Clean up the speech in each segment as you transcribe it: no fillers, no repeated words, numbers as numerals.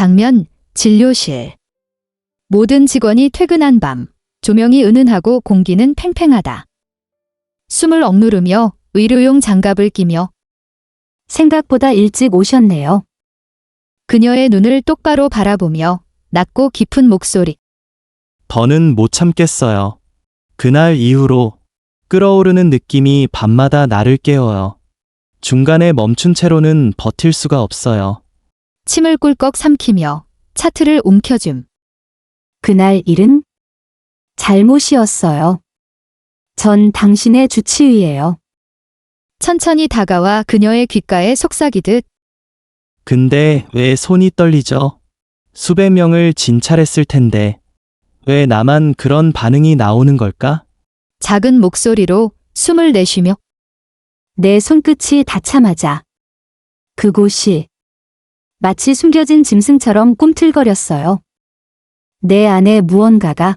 장면, 진료실. 모든 직원이 퇴근한 밤, 조명이 은은하고 공기는 팽팽하다. 숨을 억누르며 의료용 장갑을 끼며 생각보다 일찍 오셨네요. 그녀의 눈을 똑바로 바라보며 낮고 깊은 목소리. 더는 못 참겠어요. 그날 이후로 끓어오르는 느낌이 밤마다 나를 깨워요. 중간에 멈춘 채로는 버틸 수가 없어요. 침을 꿀꺽 삼키며 차트를 움켜줌. 그날 일은 잘못이었어요. 전 당신의 주치의예요. 천천히 다가와 그녀의 귓가에 속삭이듯 근데 왜 손이 떨리죠? 수백 명을 진찰했을 텐데 왜 나만 그런 반응이 나오는 걸까? 작은 목소리로 숨을 내쉬며 내 손끝이 닿자마자 그곳이 마치 숨겨진 짐승처럼 꿈틀거렸어요. 내 안에 무언가가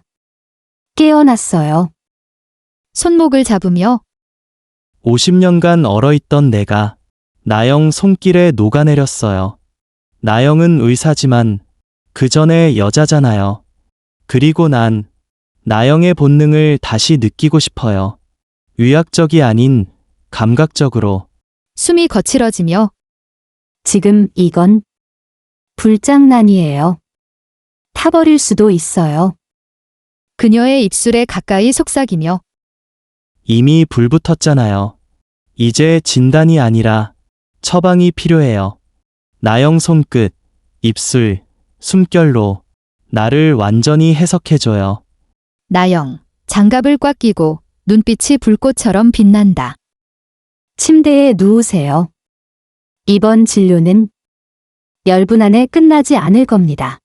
깨어났어요. 손목을 잡으며 50년간 얼어있던 내가 나영 손길에 녹아내렸어요. 나영은 의사지만 그 전에 여자잖아요. 그리고 난 나영의 본능을 다시 느끼고 싶어요. 의학적이 아닌 감각적으로. 숨이 거칠어지며 지금 이건 불장난이에요. 타버릴 수도 있어요. 그녀의 입술에 가까이 속삭이며 이미 불붙었잖아요. 이제 진단이 아니라 처방이 필요해요. 나영 손끝, 입술, 숨결로 나를 완전히 해석해줘요. 나영, 장갑을 꽉 끼고 눈빛이 불꽃처럼 빛난다. 침대에 누우세요. 이번 진료는 열분 안에 끝나지 않을 겁니다.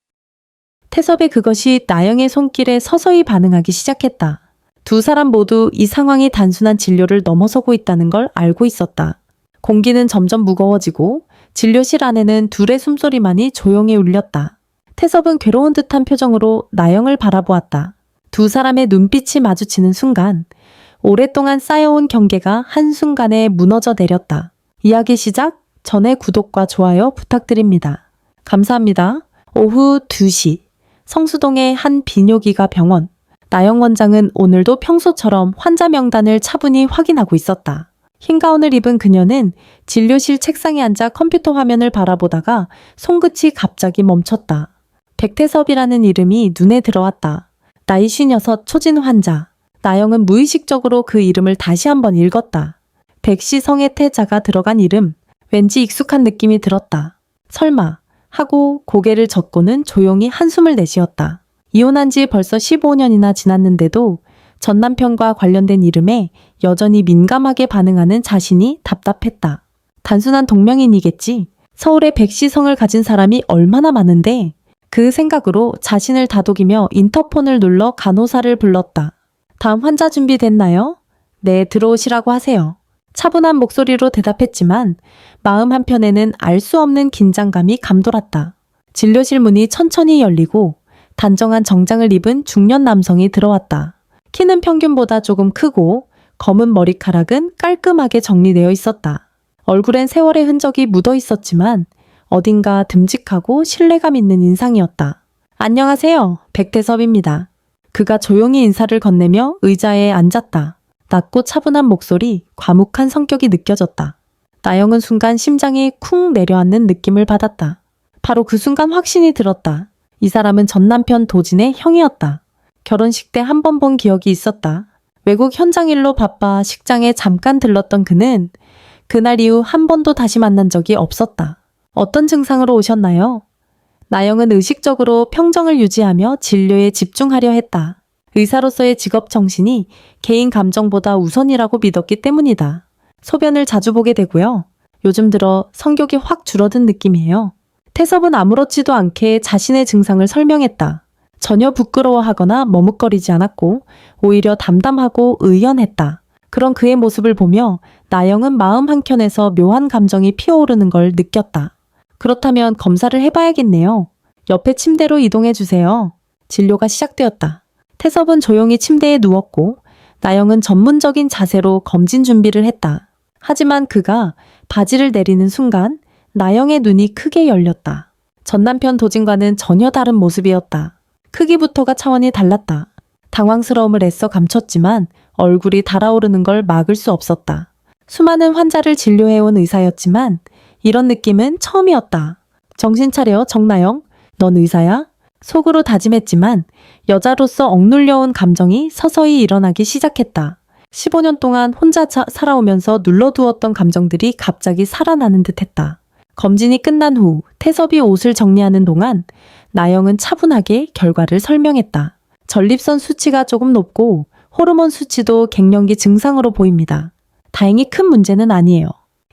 태섭의 그것이 나영의 손길에 서서히 반응하기 시작했다. 두 사람 모두 이 상황이 단순한 진료를 넘어서고 있다는 걸 알고 있었다. 공기는 점점 무거워지고 진료실 안에는 둘의 숨소리만이 조용히 울렸다. 태섭은 괴로운 듯한 표정으로 나영을 바라보았다. 두 사람의 눈빛이 마주치는 순간 오랫동안 쌓여온 경계가 한순간에 무너져 내렸다. 이야기 시작 전에 구독과 좋아요 부탁드립니다. 감사합니다. 오후 2시 성수동의 한 비뇨기과 병원. 나영 원장은 오늘도 평소처럼 환자 명단을 차분히 확인하고 있었다. 흰 가운을 입은 그녀는 진료실 책상에 앉아 컴퓨터 화면을 바라보다가 손끝이 갑자기 멈췄다. 백태섭이라는 이름이 눈에 들어왔다. 나이 56 초진 환자. 나영은 무의식적으로 그 이름을 다시 한번 읽었다. 백시성의 태자가 들어간 이름. 왠지 익숙한 느낌이 들었다. 설마 하고 고개를 젓고는 조용히 한숨을 내쉬었다. 이혼한 지 벌써 15년이나 지났는데도 전 남편과 관련된 이름에 여전히 민감하게 반응하는 자신이 답답했다. 단순한 동명인이겠지. 서울에 백시성을 가진 사람이 얼마나 많은데. 그 생각으로 자신을 다독이며 인터폰을 눌러 간호사를 불렀다. 다음 환자 준비됐나요? 네, 들어오시라고 하세요. 차분한 목소리로 대답했지만 마음 한편에는 알 수 없는 긴장감이 감돌았다. 진료실 문이 천천히 열리고 단정한 정장을 입은 중년 남성이 들어왔다. 키는 평균보다 조금 크고 검은 머리카락은 깔끔하게 정리되어 있었다. 얼굴엔 세월의 흔적이 묻어 있었지만 어딘가 듬직하고 신뢰감 있는 인상이었다. 안녕하세요. 백태섭입니다. 그가 조용히 인사를 건네며 의자에 앉았다. 낮고 차분한 목소리, 과묵한 성격이 느껴졌다. 나영은 순간 심장이 쿵 내려앉는 느낌을 받았다. 바로 그 순간 확신이 들었다. 이 사람은 전 남편 도진의 형이었다. 결혼식 때 한 번 본 기억이 있었다. 외국 현장 일로 바빠 식장에 잠깐 들렀던 그는 그날 이후 한 번도 다시 만난 적이 없었다. 어떤 증상으로 오셨나요? 나영은 의식적으로 평정을 유지하며 진료에 집중하려 했다. 의사로서의 직업 정신이 개인 감정보다 우선이라고 믿었기 때문이다. 소변을 자주 보게 되고요. 요즘 들어 성욕이 확 줄어든 느낌이에요. 태섭은 아무렇지도 않게 자신의 증상을 설명했다. 전혀 부끄러워하거나 머뭇거리지 않았고 오히려 담담하고 의연했다. 그런 그의 모습을 보며 나영은 마음 한켠에서 묘한 감정이 피어오르는 걸 느꼈다. 그렇다면 검사를 해봐야겠네요. 옆에 침대로 이동해 주세요. 진료가 시작되었다. 태섭은 조용히 침대에 누웠고 나영은 전문적인 자세로 검진 준비를 했다. 하지만 그가 바지를 내리는 순간 나영의 눈이 크게 열렸다. 전 남편 도진과는 전혀 다른 모습이었다. 크기부터가 차원이 달랐다. 당황스러움을 애써 감췄지만 얼굴이 달아오르는 걸 막을 수 없었다. 수많은 환자를 진료해온 의사였지만 이런 느낌은 처음이었다. 정신 차려, 정나영. 넌 의사야? 속으로 다짐했지만 여자로서 억눌려온 감정이 서서히 일어나기 시작했다. 15년 동안 혼자 살아오면서 눌러두었던 감정들이 갑자기 살아나는 듯했다. 검진이 끝난 후 태섭이 옷을 정리하는 동안 나영은 차분하게 결과를 설명했다. 전립선 수치가 조금 높고 호르몬 수치도 갱년기 증상으로 보입니다. 다행히 큰 문제는 아니에요.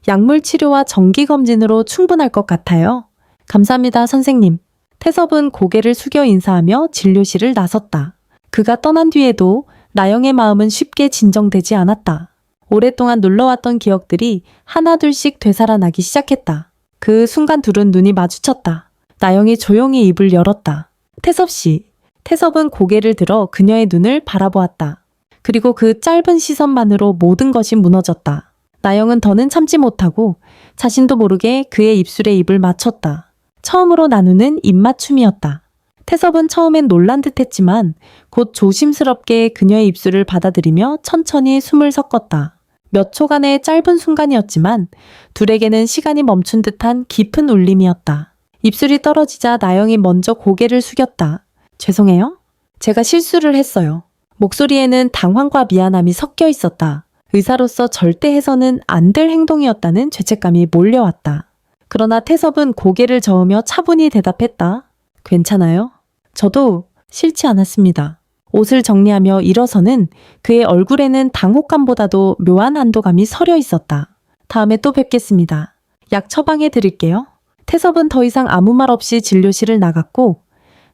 약물 치료와 정기 검진으로 충분할 것 같아요. 감사합니다, 선생님. 태섭은 고개를 숙여 인사하며 진료실을 나섰다. 그가 떠난 뒤에도 나영의 마음은 쉽게 진정되지 않았다. 오랫동안 눌러왔던 기억들이 하나둘씩 되살아나기 시작했다. 그 순간 둘은 눈이 마주쳤다. 나영이 조용히 입을 열었다. 태섭 씨. 태섭은 고개를 들어 그녀의 눈을 바라보았다. 그리고 그 짧은 시선만으로 모든 것이 무너졌다. 나영은 더는 참지 못하고 자신도 모르게 그의 입술에 입을 맞췄다. 처음으로 나누는 입맞춤이었다. 태섭은 처음엔 놀란 듯했지만 곧 조심스럽게 그녀의 입술을 받아들이며 천천히 숨을 섞었다. 몇 초간의 짧은 순간이었지만 둘에게는 시간이 멈춘 듯한 깊은 울림이었다. 입술이 떨어지자 나영이 먼저 고개를 숙였다. 죄송해요. 제가 실수를 했어요. 목소리에는 당황과 미안함이 섞여 있었다. 의사로서 절대 해서는 안 될 행동이었다는 죄책감이 몰려왔다. 그러나 태섭은 고개를 저으며 차분히 대답했다. 괜찮아요? 저도 싫지 않았습니다. 옷을 정리하며 일어서는 그의 얼굴에는 당혹감보다도 묘한 안도감이 서려 있었다. 다음에 또 뵙겠습니다. 약 처방해 드릴게요. 태섭은 더 이상 아무 말 없이 진료실을 나갔고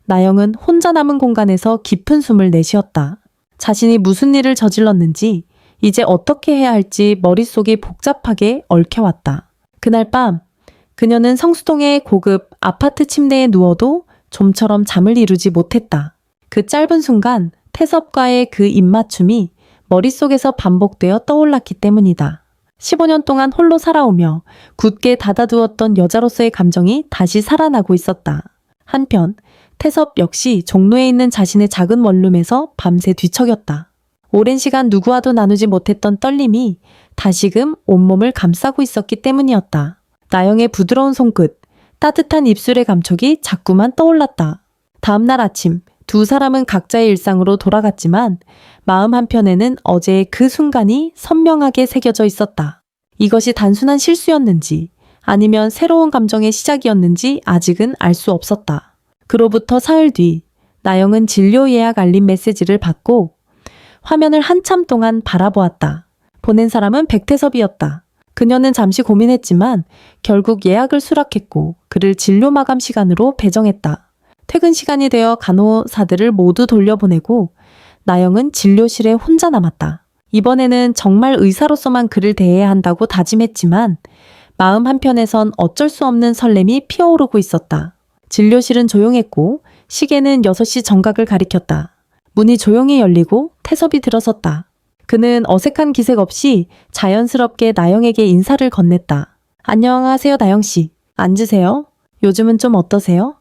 나영은 혼자 남은 공간에서 깊은 숨을 내쉬었다. 자신이 무슨 일을 저질렀는지 이제 어떻게 해야 할지 머릿속이 복잡하게 얽혀왔다. 그날 밤 그녀는 성수동의 고급 아파트 침대에 누워도 좀처럼 잠을 이루지 못했다. 그 짧은 순간 태섭과의 그 입맞춤이 머릿속에서 반복되어 떠올랐기 때문이다. 15년 동안 홀로 살아오며 굳게 닫아두었던 여자로서의 감정이 다시 살아나고 있었다. 한편 태섭 역시 종로에 있는 자신의 작은 원룸에서 밤새 뒤척였다. 오랜 시간 누구와도 나누지 못했던 떨림이 다시금 온몸을 감싸고 있었기 때문이었다. 나영의 부드러운 손끝, 따뜻한 입술의 감촉이 자꾸만 떠올랐다. 다음날 아침 두 사람은 각자의 일상으로 돌아갔지만 마음 한편에는 어제의 그 순간이 선명하게 새겨져 있었다. 이것이 단순한 실수였는지 아니면 새로운 감정의 시작이었는지 아직은 알 수 없었다. 그로부터 사흘 뒤 나영은 진료 예약 알림 메시지를 받고 화면을 한참 동안 바라보았다. 보낸 사람은 백태섭이었다. 그녀는 잠시 고민했지만 결국 예약을 수락했고 그를 진료 마감 시간으로 배정했다. 퇴근 시간이 되어 간호사들을 모두 돌려보내고 나영은 진료실에 혼자 남았다. 이번에는 정말 의사로서만 그를 대해야 한다고 다짐했지만 마음 한편에선 어쩔 수 없는 설렘이 피어오르고 있었다. 진료실은 조용했고 시계는 6시 정각을 가리켰다. 문이 조용히 열리고 태섭이 들어섰다. 그는 어색한 기색 없이 자연스럽게 나영에게 인사를 건넸다. 안녕하세요, 나영씨. 앉으세요. 요즘은 좀 어떠세요?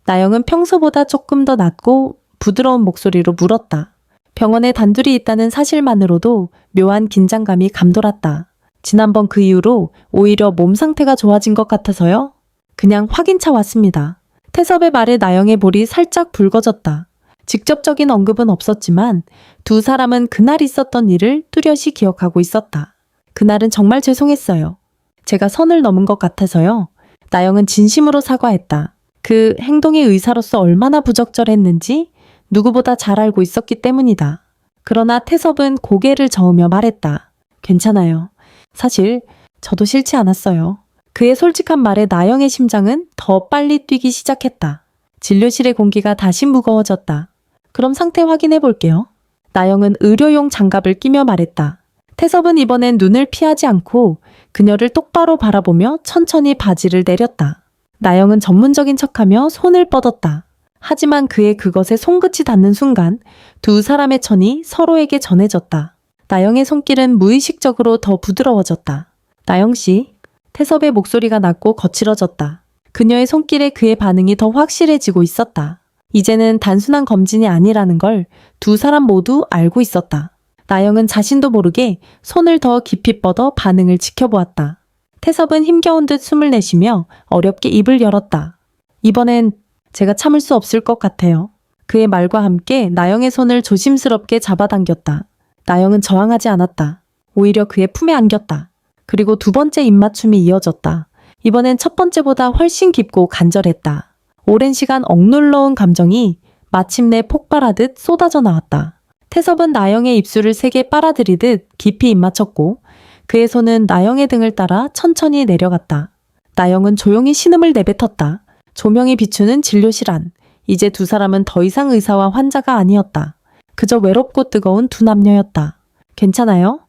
나영은 평소보다 조금 더 낮고 부드러운 목소리로 물었다. 병원에 단둘이 있다는 사실만으로도 묘한 긴장감이 감돌았다. 지난번 그 이후로 오히려 몸 상태가 좋아진 것 같아서요? 그냥 확인차 왔습니다. 태섭의 말에 나영의 볼이 살짝 붉어졌다. 직접적인 언급은 없었지만 두 사람은 그날 있었던 일을 뚜렷이 기억하고 있었다. 그날은 정말 죄송했어요. 제가 선을 넘은 것 같아서요. 나영은 진심으로 사과했다. 그 행동이 의사로서 얼마나 부적절했는지 누구보다 잘 알고 있었기 때문이다. 그러나 태섭은 고개를 저으며 말했다. 괜찮아요. 사실 저도 싫지 않았어요. 그의 솔직한 말에 나영의 심장은 더 빨리 뛰기 시작했다. 진료실의 공기가 다시 무거워졌다. 그럼 상태 확인해 볼게요. 나영은 의료용 장갑을 끼며 말했다. 태섭은 이번엔 눈을 피하지 않고 그녀를 똑바로 바라보며 천천히 바지를 내렸다. 나영은 전문적인 척하며 손을 뻗었다. 하지만 그의 그것에 손끝이 닿는 순간 두 사람의 천이 서로에게 전해졌다. 나영의 손길은 무의식적으로 더 부드러워졌다. 나영씨, 태섭의 목소리가 낮고 거칠어졌다. 그녀의 손길에 그의 반응이 더 확실해지고 있었다. 이제는 단순한 검진이 아니라는 걸 두 사람 모두 알고 있었다. 나영은 자신도 모르게 손을 더 깊이 뻗어 반응을 지켜보았다. 태섭은 힘겨운 듯 숨을 내쉬며 어렵게 입을 열었다. 이번엔 제가 참을 수 없을 것 같아요. 그의 말과 함께 나영의 손을 조심스럽게 잡아당겼다. 나영은 저항하지 않았다. 오히려 그의 품에 안겼다. 그리고 두 번째 입맞춤이 이어졌다. 이번엔 첫 번째보다 훨씬 깊고 간절했다. 오랜 시간 억눌러온 감정이 마침내 폭발하듯 쏟아져 나왔다. 태섭은 나영의 입술을 세게 빨아들이듯 깊이 입맞췄고 그의 손은 나영의 등을 따라 천천히 내려갔다. 나영은 조용히 신음을 내뱉었다. 조명이 비추는 진료실 안. 이제 두 사람은 더 이상 의사와 환자가 아니었다. 그저 외롭고 뜨거운 두 남녀였다. 괜찮아요?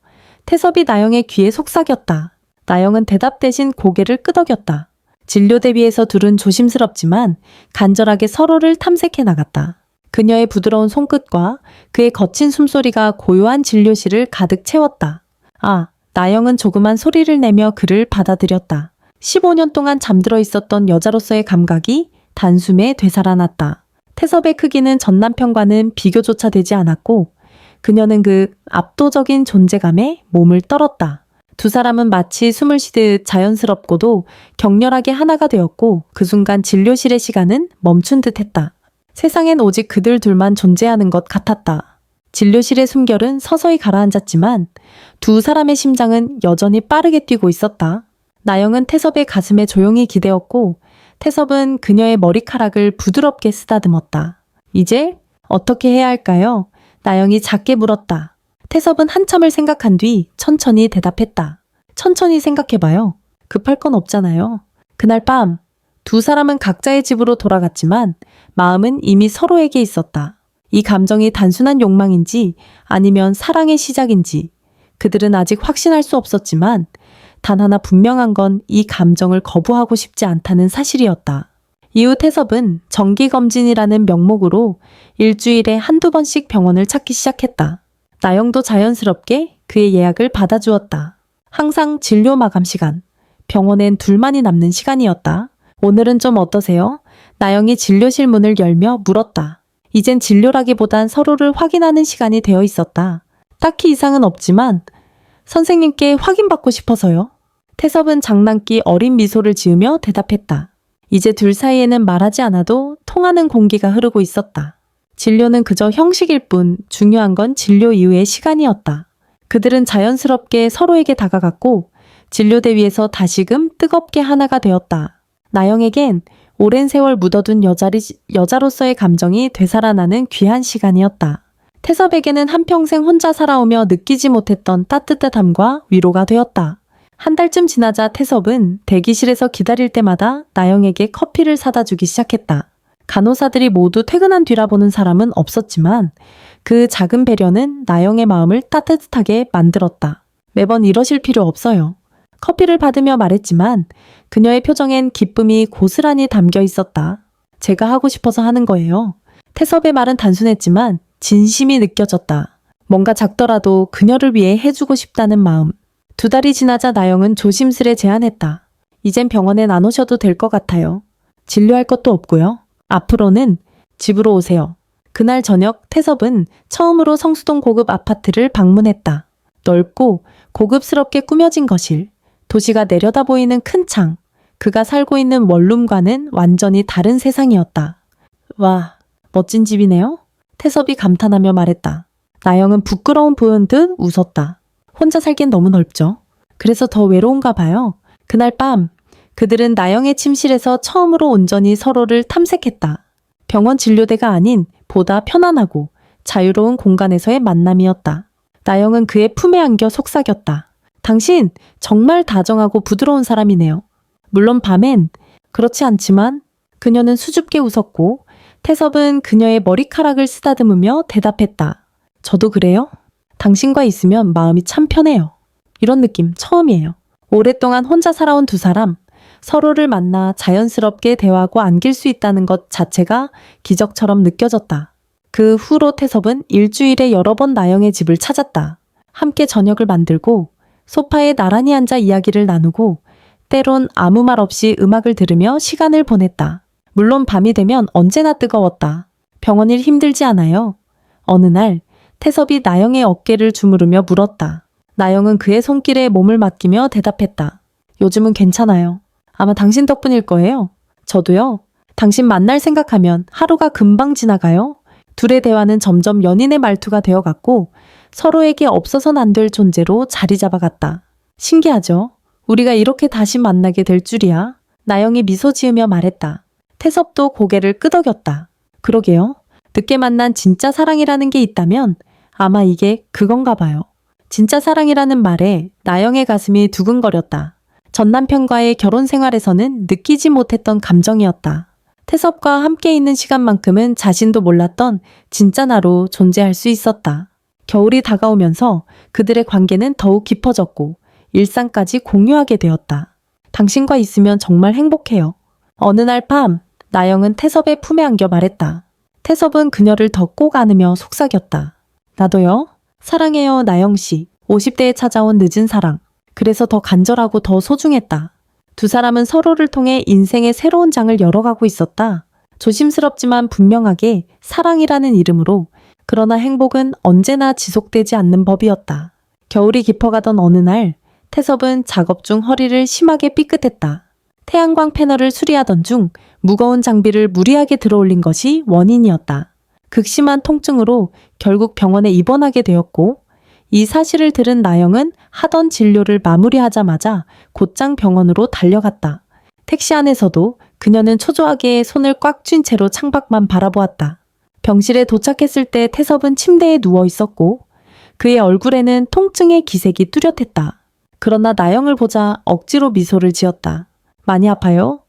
태섭이 나영의 귀에 속삭였다. 나영은 대답 대신 고개를 끄덕였다. 진료 대비에서 둘은 조심스럽지만 간절하게 서로를 탐색해 나갔다. 그녀의 부드러운 손끝과 그의 거친 숨소리가 고요한 진료실을 가득 채웠다. 아, 나영은 조그만 소리를 내며 그를 받아들였다. 15년 동안 잠들어 있었던 여자로서의 감각이 단숨에 되살아났다. 태섭의 크기는 전 남편과는 비교조차 되지 않았고 그녀는 그 압도적인 존재감에 몸을 떨었다. 두 사람은 마치 숨을 쉬듯 자연스럽고도 격렬하게 하나가 되었고 그 순간 진료실의 시간은 멈춘 듯 했다. 세상엔 오직 그들 둘만 존재하는 것 같았다. 진료실의 숨결은 서서히 가라앉았지만 두 사람의 심장은 여전히 빠르게 뛰고 있었다. 나영은 태섭의 가슴에 조용히 기대었고 태섭은 그녀의 머리카락을 부드럽게 쓰다듬었다. 이제 어떻게 해야 할까요? 나영이 작게 물었다. 태섭은 한참을 생각한 뒤 천천히 대답했다. 천천히 생각해봐요. 급할 건 없잖아요. 그날 밤 두 사람은 각자의 집으로 돌아갔지만 마음은 이미 서로에게 있었다. 이 감정이 단순한 욕망인지 아니면 사랑의 시작인지 그들은 아직 확신할 수 없었지만 단 하나 분명한 건 이 감정을 거부하고 싶지 않다는 사실이었다. 이후 태섭은 정기검진이라는 명목으로 일주일에 한두 번씩 병원을 찾기 시작했다. 나영도 자연스럽게 그의 예약을 받아주었다. 항상 진료 마감 시간, 병원엔 둘만이 남는 시간이었다. 오늘은 좀 어떠세요? 나영이 진료실 문을 열며 물었다. 이젠 진료라기보단 서로를 확인하는 시간이 되어 있었다. 딱히 이상은 없지만 선생님께 확인받고 싶어서요. 태섭은 장난기 어린 미소를 지으며 대답했다. 이제 둘 사이에는 말하지 않아도 통하는 공기가 흐르고 있었다. 진료는 그저 형식일 뿐 중요한 건 진료 이후의 시간이었다. 그들은 자연스럽게 서로에게 다가갔고 진료대 위에서 다시금 뜨겁게 하나가 되었다. 나영에겐 오랜 세월 묻어둔 여자로서의 감정이 되살아나는 귀한 시간이었다. 태섭에게는 한평생 혼자 살아오며 느끼지 못했던 따뜻함과 위로가 되었다. 한 달쯤 지나자 태섭은 대기실에서 기다릴 때마다 나영에게 커피를 사다 주기 시작했다. 간호사들이 모두 퇴근한 뒤라 보는 사람은 없었지만 그 작은 배려는 나영의 마음을 따뜻하게 만들었다. 매번 이러실 필요 없어요. 커피를 받으며 말했지만 그녀의 표정엔 기쁨이 고스란히 담겨 있었다. 제가 하고 싶어서 하는 거예요. 태섭의 말은 단순했지만 진심이 느껴졌다. 뭔가 작더라도 그녀를 위해 해주고 싶다는 마음. 두 달이 지나자 나영은 조심스레 제안했다. 이젠 병원엔 안 오셔도 될 것 같아요. 진료할 것도 없고요. 앞으로는 집으로 오세요. 그날 저녁 태섭은 처음으로 성수동 고급 아파트를 방문했다. 넓고 고급스럽게 꾸며진 거실, 도시가 내려다 보이는 큰 창, 그가 살고 있는 원룸과는 완전히 다른 세상이었다. 와, 멋진 집이네요. 태섭이 감탄하며 말했다. 나영은 부끄러움 보인 듯 웃었다. 혼자 살기엔 너무 넓죠. 그래서 더 외로운가 봐요. 그날 밤 그들은 나영의 침실에서 처음으로 온전히 서로를 탐색했다. 병원 진료대가 아닌 보다 편안하고 자유로운 공간에서의 만남이었다. 나영은 그의 품에 안겨 속삭였다. 당신 정말 다정하고 부드러운 사람이네요. 물론 밤엔 그렇지 않지만 그녀는 수줍게 웃었고 태섭은 그녀의 머리카락을 쓰다듬으며 대답했다. 저도 그래요? 당신과 있으면 마음이 참 편해요. 이런 느낌 처음이에요. 오랫동안 혼자 살아온 두 사람, 서로를 만나 자연스럽게 대화하고 안길 수 있다는 것 자체가 기적처럼 느껴졌다. 그 후로 태섭은 일주일에 여러 번 나영의 집을 찾았다. 함께 저녁을 만들고 소파에 나란히 앉아 이야기를 나누고 때론 아무 말 없이 음악을 들으며 시간을 보냈다. 물론 밤이 되면 언제나 뜨거웠다. 병원 일 힘들지 않아요? 어느 날 태섭이 나영의 어깨를 주무르며 물었다. 나영은 그의 손길에 몸을 맡기며 대답했다. 요즘은 괜찮아요. 아마 당신 덕분일 거예요. 저도요. 당신 만날 생각하면 하루가 금방 지나가요. 둘의 대화는 점점 연인의 말투가 되어갔고 서로에게 없어선 안 될 존재로 자리 잡아갔다. 신기하죠? 우리가 이렇게 다시 만나게 될 줄이야. 나영이 미소 지으며 말했다. 태섭도 고개를 끄덕였다. 그러게요. 늦게 만난 진짜 사랑이라는 게 있다면 아마 이게 그건가 봐요. 진짜 사랑이라는 말에 나영의 가슴이 두근거렸다. 전 남편과의 결혼 생활에서는 느끼지 못했던 감정이었다. 태섭과 함께 있는 시간만큼은 자신도 몰랐던 진짜 나로 존재할 수 있었다. 겨울이 다가오면서 그들의 관계는 더욱 깊어졌고 일상까지 공유하게 되었다. 당신과 있으면 정말 행복해요. 어느 날 밤 나영은 태섭의 품에 안겨 말했다. 태섭은 그녀를 더 꼭 안으며 속삭였다. 나도요. 사랑해요 나영씨. 50대에 찾아온 늦은 사랑. 그래서 더 간절하고 더 소중했다. 두 사람은 서로를 통해 인생의 새로운 장을 열어가고 있었다. 조심스럽지만 분명하게 사랑이라는 이름으로. 그러나 행복은 언제나 지속되지 않는 법이었다. 겨울이 깊어가던 어느 날 태섭은 작업 중 허리를 심하게 삐끗했다. 태양광 패널을 수리하던 중 무거운 장비를 무리하게 들어올린 것이 원인이었다. 극심한 통증으로 결국 병원에 입원하게 되었고 이 사실을 들은 나영은 하던 진료를 마무리하자마자 곧장 병원으로 달려갔다. 택시 안에서도 그녀는 초조하게 손을 꽉 쥔 채로 창밖만 바라보았다. 병실에 도착했을 때 태섭은 침대에 누워 있었고 그의 얼굴에는 통증의 기색이 뚜렷했다. 그러나 나영을 보자 억지로 미소를 지었다. 많이 아파요?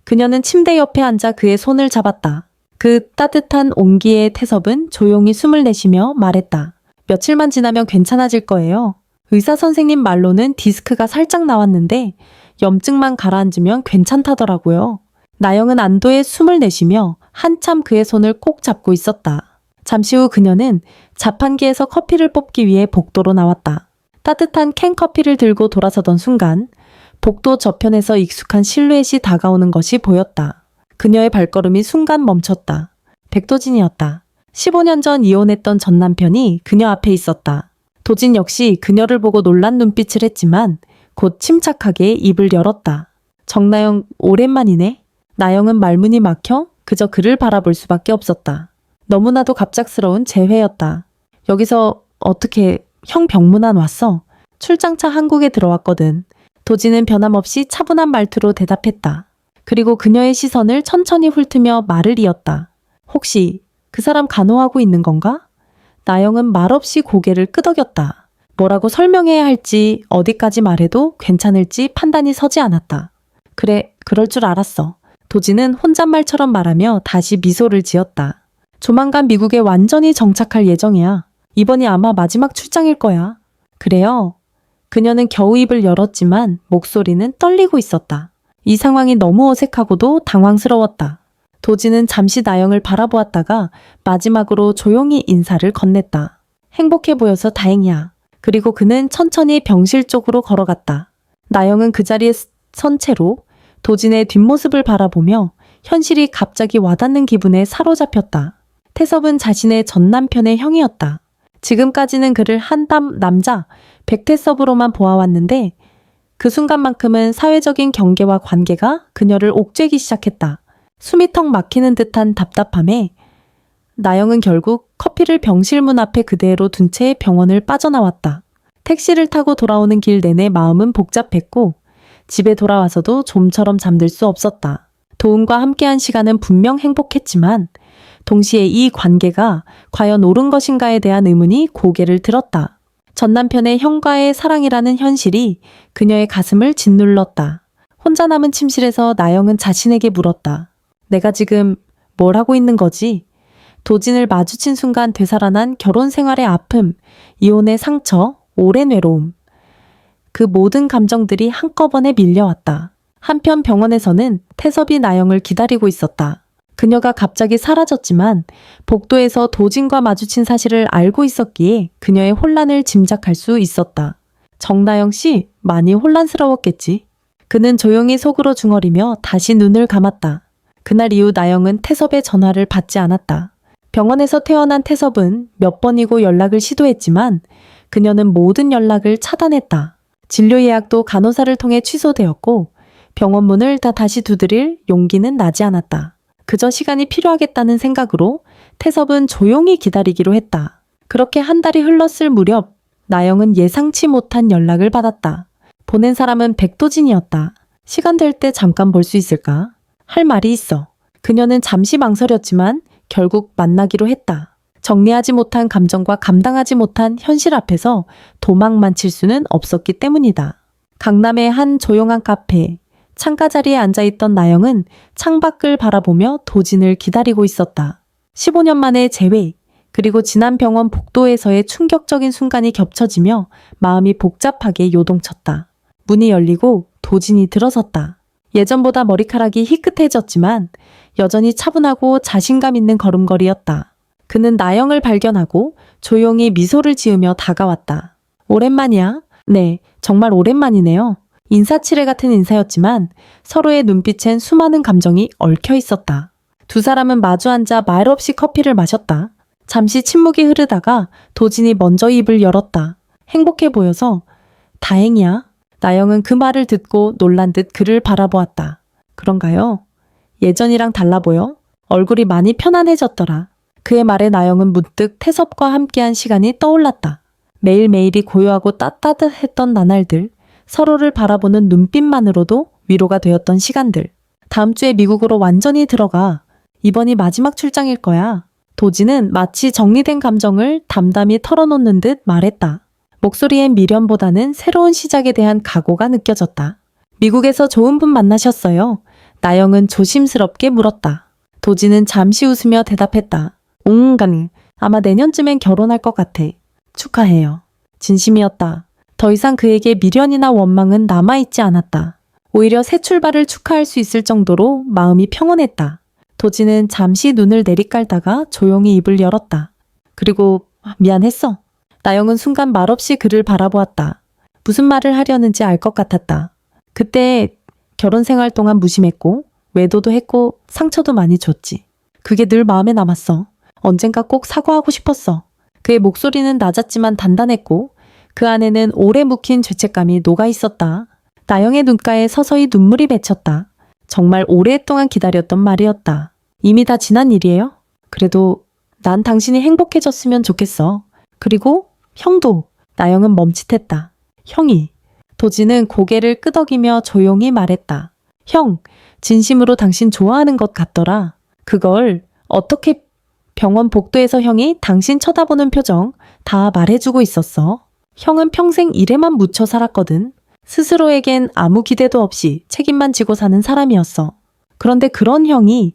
그녀는 침대 옆에 앉아 그의 손을 잡았다. 그 따뜻한 온기에 태섭은 조용히 숨을 내쉬며 말했다. 며칠만 지나면 괜찮아질 거예요. 의사 선생님 말로는 디스크가 살짝 나왔는데 염증만 가라앉으면 괜찮다더라고요. 나영은 안도의 숨을 내쉬며 한참 그의 손을 꼭 잡고 있었다. 잠시 후 그녀는 자판기에서 커피를 뽑기 위해 복도로 나왔다. 따뜻한 캔커피를 들고 돌아서던 순간 복도 저편에서 익숙한 실루엣이 다가오는 것이 보였다. 그녀의 발걸음이 순간 멈췄다. 백도진이었다. 15년 전 이혼했던 전 남편이 그녀 앞에 있었다. 도진 역시 그녀를 보고 놀란 눈빛을 했지만 곧 침착하게 입을 열었다. 정나영 오랜만이네. 나영은 말문이 막혀 그저 그를 바라볼 수밖에 없었다. 너무나도 갑작스러운 재회였다. 여기서 어떻게 형 병문안 왔어? 출장차 한국에 들어왔거든. 도진은 변함없이 차분한 말투로 대답했다. 그리고 그녀의 시선을 천천히 훑으며 말을 이었다. 혹시 그 사람 간호하고 있는 건가? 나영은 말없이 고개를 끄덕였다. 뭐라고 설명해야 할지 어디까지 말해도 괜찮을지 판단이 서지 않았다. 그래, 그럴 줄 알았어. 도진은 혼잣말처럼 말하며 다시 미소를 지었다. 조만간 미국에 완전히 정착할 예정이야. 이번이 아마 마지막 출장일 거야. 그래요? 그녀는 겨우 입을 열었지만 목소리는 떨리고 있었다. 이 상황이 너무 어색하고도 당황스러웠다. 도진은 잠시 나영을 바라보았다가 마지막으로 조용히 인사를 건넸다. 행복해 보여서 다행이야. 그리고 그는 천천히 병실 쪽으로 걸어갔다. 나영은 그 자리에 선 채로 도진의 뒷모습을 바라보며 현실이 갑자기 와닿는 기분에 사로잡혔다. 태섭은 자신의 전 남편의 형이었다. 지금까지는 그를 한담 남자 백태섭으로만 보아왔는데 그 순간만큼은 사회적인 경계와 관계가 그녀를 옥죄기 시작했다. 숨이 턱 막히는 듯한 답답함에 나영은 결국 커피를 병실 문 앞에 그대로 둔 채 병원을 빠져나왔다. 택시를 타고 돌아오는 길 내내 마음은 복잡했고 집에 돌아와서도 좀처럼 잠들 수 없었다. 도움과 함께한 시간은 분명 행복했지만 동시에 이 관계가 과연 옳은 것인가에 대한 의문이 고개를 들었다. 전 남편의 형과의 사랑이라는 현실이 그녀의 가슴을 짓눌렀다. 혼자 남은 침실에서 나영은 자신에게 물었다. 내가 지금 뭘 하고 있는 거지? 도진을 마주친 순간 되살아난 결혼 생활의 아픔, 이혼의 상처, 오랜 외로움. 그 모든 감정들이 한꺼번에 밀려왔다. 한편 병원에서는 태섭이 나영을 기다리고 있었다. 그녀가 갑자기 사라졌지만 복도에서 도진과 마주친 사실을 알고 있었기에 그녀의 혼란을 짐작할 수 있었다. 정나영 씨, 많이 혼란스러웠겠지. 그는 조용히 속으로 중얼이며 다시 눈을 감았다. 그날 이후 나영은 태섭의 전화를 받지 않았다. 병원에서 퇴원한 태섭은 몇 번이고 연락을 시도했지만 그녀는 모든 연락을 차단했다. 진료 예약도 간호사를 통해 취소되었고 병원 문을 다시 두드릴 용기는 나지 않았다. 그저 시간이 필요하겠다는 생각으로 태섭은 조용히 기다리기로 했다. 그렇게 한 달이 흘렀을 무렵 나영은 예상치 못한 연락을 받았다. 보낸 사람은 백도진이었다. 시간 될 때 잠깐 볼 수 있을까? 할 말이 있어. 그녀는 잠시 망설였지만 결국 만나기로 했다. 정리하지 못한 감정과 감당하지 못한 현실 앞에서 도망만 칠 수는 없었기 때문이다. 강남의 한 조용한 카페, 창가 자리에 앉아있던 나영은 창밖을 바라보며 도진을 기다리고 있었다. 15년 만에 재회, 그리고 지난 병원 복도에서의 충격적인 순간이 겹쳐지며 마음이 복잡하게 요동쳤다. 문이 열리고 도진이 들어섰다. 예전보다 머리카락이 희끗해졌지만 여전히 차분하고 자신감 있는 걸음걸이였다. 그는 나영을 발견하고 조용히 미소를 지으며 다가왔다. 오랜만이야? 네, 정말 오랜만이네요. 인사치레 같은 인사였지만 서로의 눈빛엔 수많은 감정이 얽혀 있었다. 두 사람은 마주 앉아 말없이 커피를 마셨다. 잠시 침묵이 흐르다가 도진이 먼저 입을 열었다. 행복해 보여서 다행이야. 나영은 그 말을 듣고 놀란 듯 그를 바라보았다. 그런가요? 예전이랑 달라 보여? 얼굴이 많이 편안해졌더라. 그의 말에 나영은 문득 태섭과 함께한 시간이 떠올랐다. 매일매일이 고요하고 따뜻했던 나날들, 서로를 바라보는 눈빛만으로도 위로가 되었던 시간들. 다음 주에 미국으로 완전히 들어가. 이번이 마지막 출장일 거야. 도진은 마치 정리된 감정을 담담히 털어놓는 듯 말했다. 목소리엔 미련보다는 새로운 시작에 대한 각오가 느껴졌다. 미국에서 좋은 분 만나셨어요? 나영은 조심스럽게 물었다. 도진은 잠시 웃으며 대답했다. 아마 내년쯤엔 결혼할 것 같아. 축하해요. 진심이었다. 더 이상 그에게 미련이나 원망은 남아있지 않았다. 오히려 새 출발을 축하할 수 있을 정도로 마음이 평온했다. 도진은 잠시 눈을 내리깔다가 조용히 입을 열었다. 그리고 미안했어. 나영은 순간 말없이 그를 바라보았다. 무슨 말을 하려는지 알 것 같았다. 그때 결혼 생활 동안 무심했고 외도도 했고 상처도 많이 줬지. 그게 늘 마음에 남았어. 언젠가 꼭 사과하고 싶었어. 그의 목소리는 낮았지만 단단했고 그 안에는 오래 묵힌 죄책감이 녹아 있었다. 나영의 눈가에 서서히 눈물이 맺혔다. 정말 오랫동안 기다렸던 말이었다. 이미 다 지난 일이에요? 그래도 난 당신이 행복해졌으면 좋겠어. 그리고 형도. 나영은 멈칫했다. 형이. 도진은 고개를 끄덕이며 조용히 말했다. 형, 진심으로 당신 좋아하는 것 같더라. 그걸 어떻게 병원 복도에서 형이 당신 쳐다보는 표정 다 말해주고 있었어. 형은 평생 일에만 묻혀 살았거든. 스스로에겐 아무 기대도 없이 책임만 지고 사는 사람이었어. 그런데 그런 형이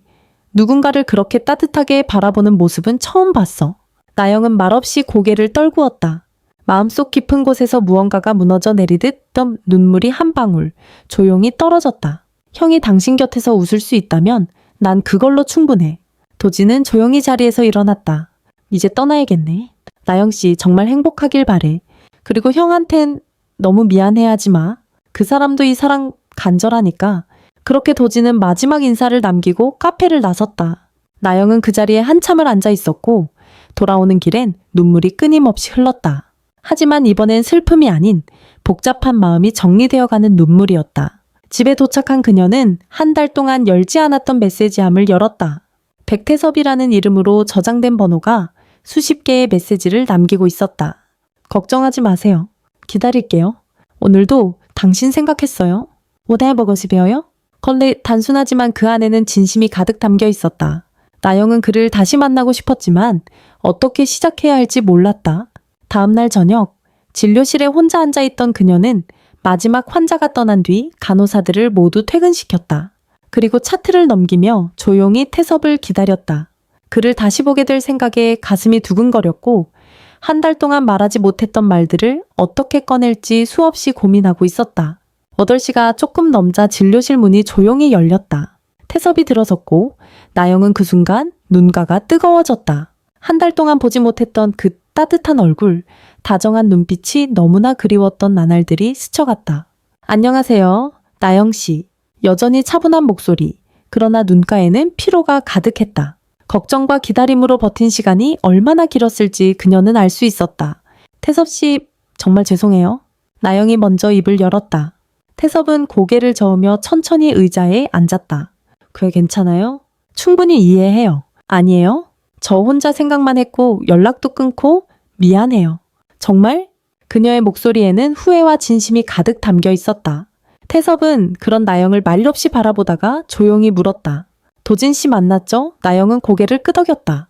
누군가를 그렇게 따뜻하게 바라보는 모습은 처음 봤어. 나영은 말없이 고개를 떨구었다. 마음속 깊은 곳에서 무언가가 무너져 내리듯 떤 눈물이 한 방울 조용히 떨어졌다. 형이 당신 곁에서 웃을 수 있다면 난 그걸로 충분해. 도진은 조용히 자리에서 일어났다. 이제 떠나야겠네. 나영씨 정말 행복하길 바래. 그리고 형한텐 너무 미안해하지 마. 그 사람도 이 사람 간절하니까. 그렇게 도진은 마지막 인사를 남기고 카페를 나섰다. 나영은 그 자리에 한참을 앉아 있었고 돌아오는 길엔 눈물이 끊임없이 흘렀다. 하지만 이번엔 슬픔이 아닌 복잡한 마음이 정리되어가는 눈물이었다. 집에 도착한 그녀는 한 달 동안 열지 않았던 메시지함을 열었다. 백태섭이라는 이름으로 저장된 번호가 수십 개의 메시지를 남기고 있었다. 걱정하지 마세요. 기다릴게요. 오늘도 당신 생각했어요. 오늘 보고 싶어요? 걸레 단순하지만 그 안에는 진심이 가득 담겨 있었다. 나영은 그를 다시 만나고 싶었지만 어떻게 시작해야 할지 몰랐다. 다음날 저녁, 진료실에 혼자 앉아있던 그녀는 마지막 환자가 떠난 뒤 간호사들을 모두 퇴근시켰다. 그리고 차트를 넘기며 조용히 태섭을 기다렸다. 그를 다시 보게 될 생각에 가슴이 두근거렸고 한 달 동안 말하지 못했던 말들을 어떻게 꺼낼지 수없이 고민하고 있었다. 8시가 조금 넘자 진료실 문이 조용히 열렸다. 태섭이 들어섰고 나영은 그 순간 눈가가 뜨거워졌다. 한 달 동안 보지 못했던 그 따뜻한 얼굴, 다정한 눈빛이 너무나 그리웠던 나날들이 스쳐갔다. 안녕하세요. 나영 씨. 여전히 차분한 목소리. 그러나 눈가에는 피로가 가득했다. 걱정과 기다림으로 버틴 시간이 얼마나 길었을지 그녀는 알 수 있었다. 태섭 씨, 정말 죄송해요. 나영이 먼저 입을 열었다. 태섭은 고개를 저으며 천천히 의자에 앉았다. 그래, 괜찮아요? 충분히 이해해요. 아니에요? 저 혼자 생각만 했고 연락도 끊고 미안해요. 정말? 그녀의 목소리에는 후회와 진심이 가득 담겨 있었다. 태섭은 그런 나영을 말없이 바라보다가 조용히 물었다. 도진 씨 만났죠? 나영은 고개를 끄덕였다.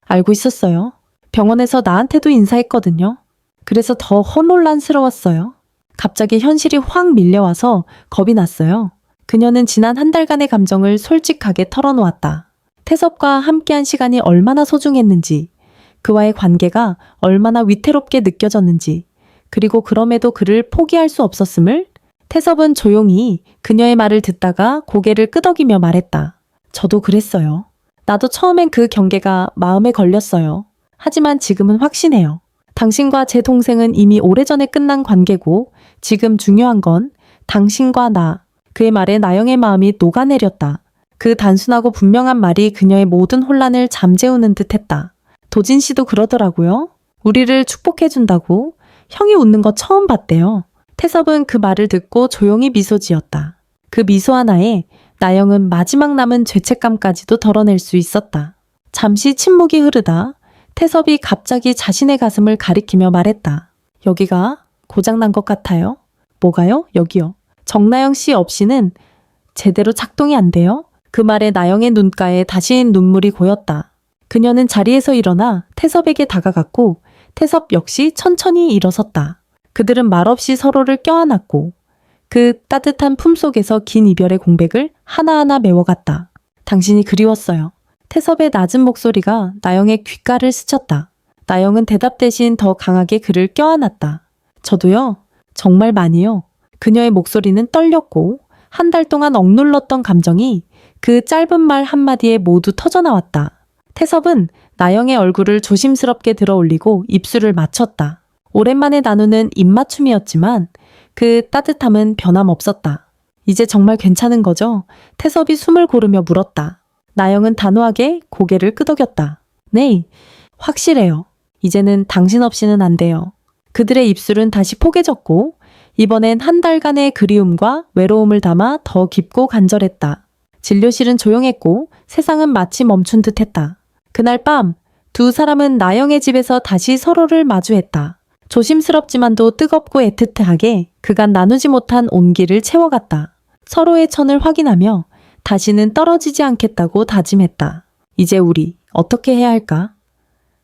알고 있었어요. 병원에서 나한테도 인사했거든요. 그래서 더 혼란스러웠어요. 갑자기 현실이 확 밀려와서 겁이 났어요. 그녀는 지난 한 달간의 감정을 솔직하게 털어놓았다. 태섭과 함께한 시간이 얼마나 소중했는지, 그와의 관계가 얼마나 위태롭게 느껴졌는지, 그리고 그럼에도 그를 포기할 수 없었음을. 태섭은 조용히 그녀의 말을 듣다가 고개를 끄덕이며 말했다. 저도 그랬어요. 나도 처음엔 그 경계가 마음에 걸렸어요. 하지만 지금은 확신해요. 당신과 제 동생은 이미 오래전에 끝난 관계고 지금 중요한 건 당신과 나. 그의 말에 나영의 마음이 녹아내렸다. 그 단순하고 분명한 말이 그녀의 모든 혼란을 잠재우는 듯 했다. 도진 씨도 그러더라고요. 우리를 축복해준다고. 형이 웃는 거 처음 봤대요. 태섭은 그 말을 듣고 조용히 미소 지었다. 그 미소 하나에 나영은 마지막 남은 죄책감까지도 덜어낼 수 있었다. 잠시 침묵이 흐르다 태섭이 갑자기 자신의 가슴을 가리키며 말했다. 여기가 고장난 것 같아요. 뭐가요? 여기요. 정나영 씨 없이는 제대로 작동이 안 돼요. 그 말에 나영의 눈가에 다시 눈물이 고였다. 그녀는 자리에서 일어나 태섭에게 다가갔고 태섭 역시 천천히 일어섰다. 그들은 말없이 서로를 껴안았고 그 따뜻한 품속에서 긴 이별의 공백을 하나하나 메워갔다. 당신이 그리웠어요. 태섭의 낮은 목소리가 나영의 귓가를 스쳤다. 나영은 대답 대신 더 강하게 그를 껴안았다. 저도요. 정말 많이요. 그녀의 목소리는 떨렸고 한 달 동안 억눌렀던 감정이 그 짧은 말 한마디에 모두 터져나왔다. 태섭은 나영의 얼굴을 조심스럽게 들어 올리고 입술을 맞췄다. 오랜만에 나누는 입맞춤이었지만 그 따뜻함은 변함없었다. 이제 정말 괜찮은 거죠? 태섭이 숨을 고르며 물었다. 나영은 단호하게 고개를 끄덕였다. 네, 확실해요. 이제는 당신 없이는 안 돼요. 그들의 입술은 다시 포개졌고 이번엔 한 달간의 그리움과 외로움을 담아 더 깊고 간절했다. 진료실은 조용했고 세상은 마치 멈춘 듯했다. 그날 밤 두 사람은 나영의 집에서 다시 서로를 마주했다. 조심스럽지만도 뜨겁고 애틋하게 그간 나누지 못한 온기를 채워갔다. 서로의 천을 확인하며 다시는 떨어지지 않겠다고 다짐했다. 이제 우리 어떻게 해야 할까?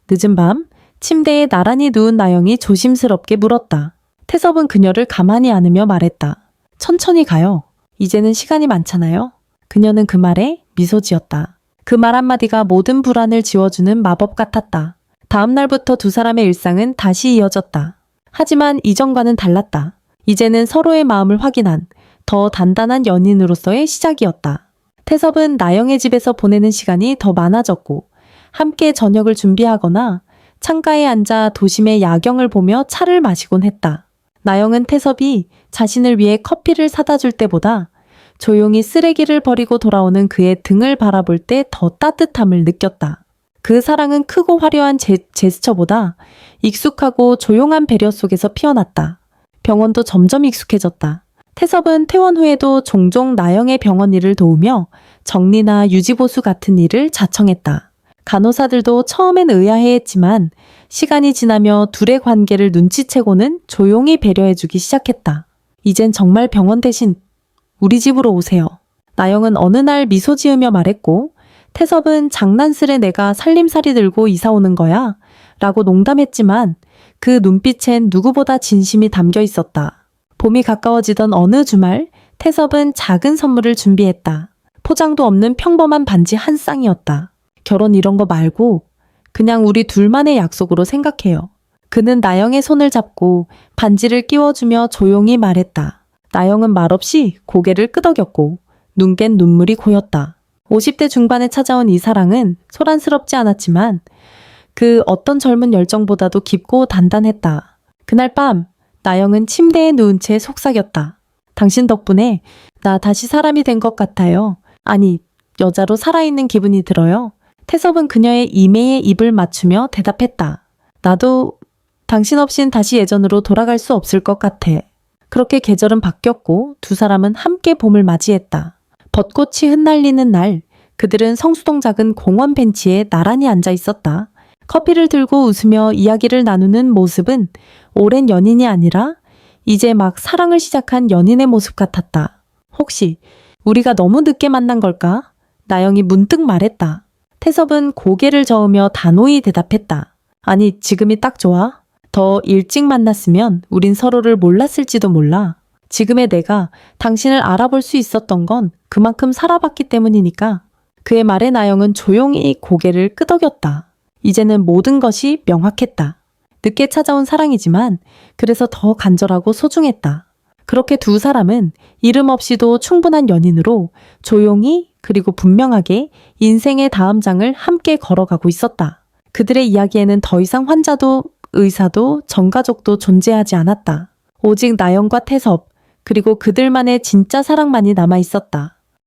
늦은 밤 침대에 나란히 누운 나영이 조심스럽게 물었다. 태섭은 그녀를 가만히 안으며 말했다. 천천히 가요. 이제는 시간이 많잖아요. 그녀는 그 말에 미소 지었다. 그 말 한마디가 모든 불안을 지워주는 마법 같았다. 다음 날부터 두 사람의 일상은 다시 이어졌다. 하지만 이전과는 달랐다. 이제는 서로의 마음을 확인한 더 단단한 연인으로서의 시작이었다. 태섭은 나영의 집에서 보내는 시간이 더 많아졌고 함께 저녁을 준비하거나 창가에 앉아 도심의 야경을 보며 차를 마시곤 했다. 나영은 태섭이 자신을 위해 커피를 사다 줄 때보다 조용히 쓰레기를 버리고 돌아오는 그의 등을 바라볼 때 더 따뜻함을 느꼈다. 그 사랑은 크고 화려한 제스처보다 익숙하고 조용한 배려 속에서 피어났다. 병원도 점점 익숙해졌다. 태섭은 퇴원 후에도 종종 나영의 병원 일을 도우며 정리나 유지보수 같은 일을 자청했다. 간호사들도 처음엔 의아해했지만 시간이 지나며 둘의 관계를 눈치채고는 조용히 배려해주기 시작했다. 이젠 정말 병원 대신 우리 집으로 오세요. 나영은 어느 날 미소 지으며 말했고 태섭은 장난스레 내가 살림살이 들고 이사 오는 거야 라고 농담했지만 그 눈빛엔 누구보다 진심이 담겨 있었다. 봄이 가까워지던 어느 주말 태섭은 작은 선물을 준비했다. 포장도 없는 평범한 반지 한 쌍이었다. 결혼 이런 거 말고 그냥 우리 둘만의 약속으로 생각해요. 그는 나영의 손을 잡고 반지를 끼워주며 조용히 말했다. 나영은 말없이 고개를 끄덕였고 눈갰 눈물이 고였다. 50대 중반에 찾아온 이 사랑은 소란스럽지 않았지만 그 어떤 젊은 열정보다도 깊고 단단했다. 그날 밤 나영은 침대에 누운 채 속삭였다. 당신 덕분에 나 다시 사람이 된 것 같아요. 아니, 여자로 살아있는 기분이 들어요. 태섭은 그녀의 이매에 입을 맞추며 대답했다. 나도 당신 없인 다시 예전으로 돌아갈 수 없을 것 같아. 그렇게 계절은 바뀌었고 두 사람은 함께 봄을 맞이했다. 벚꽃이 흩날리는 날, 그들은 성수동 작은 공원 벤치에 나란히 앉아 있었다. 커피를 들고 웃으며 이야기를 나누는 모습은 오랜 연인이 아니라 이제 막 사랑을 시작한 연인의 모습 같았다. 혹시 우리가 너무 늦게 만난 걸까? 나영이 문득 말했다. 태섭은 고개를 저으며 단호히 대답했다. 아니, 지금이 딱 좋아. 더 일찍 만났으면 우린 서로를 몰랐을지도 몰라. 지금의 내가 당신을 알아볼 수 있었던 건 그만큼 살아봤기 때문이니까. 그의 말에 나영은 조용히 고개를 끄덕였다. 이제는 모든 것이 명확했다. 늦게 찾아온 사랑이지만 그래서 더 간절하고 소중했다. 그렇게 두 사람은 이름 없이도 충분한 연인으로 조용히 그리고 분명하게 인생의 다음 장을 함께 걸어가고 있었다. 그들의 이야기에는 더 이상 환자도 의사도 전가족도 존재하지 않았다. 오직 나영과 태섭 그리고 그들만의 진짜 사랑만이 남아 있었다.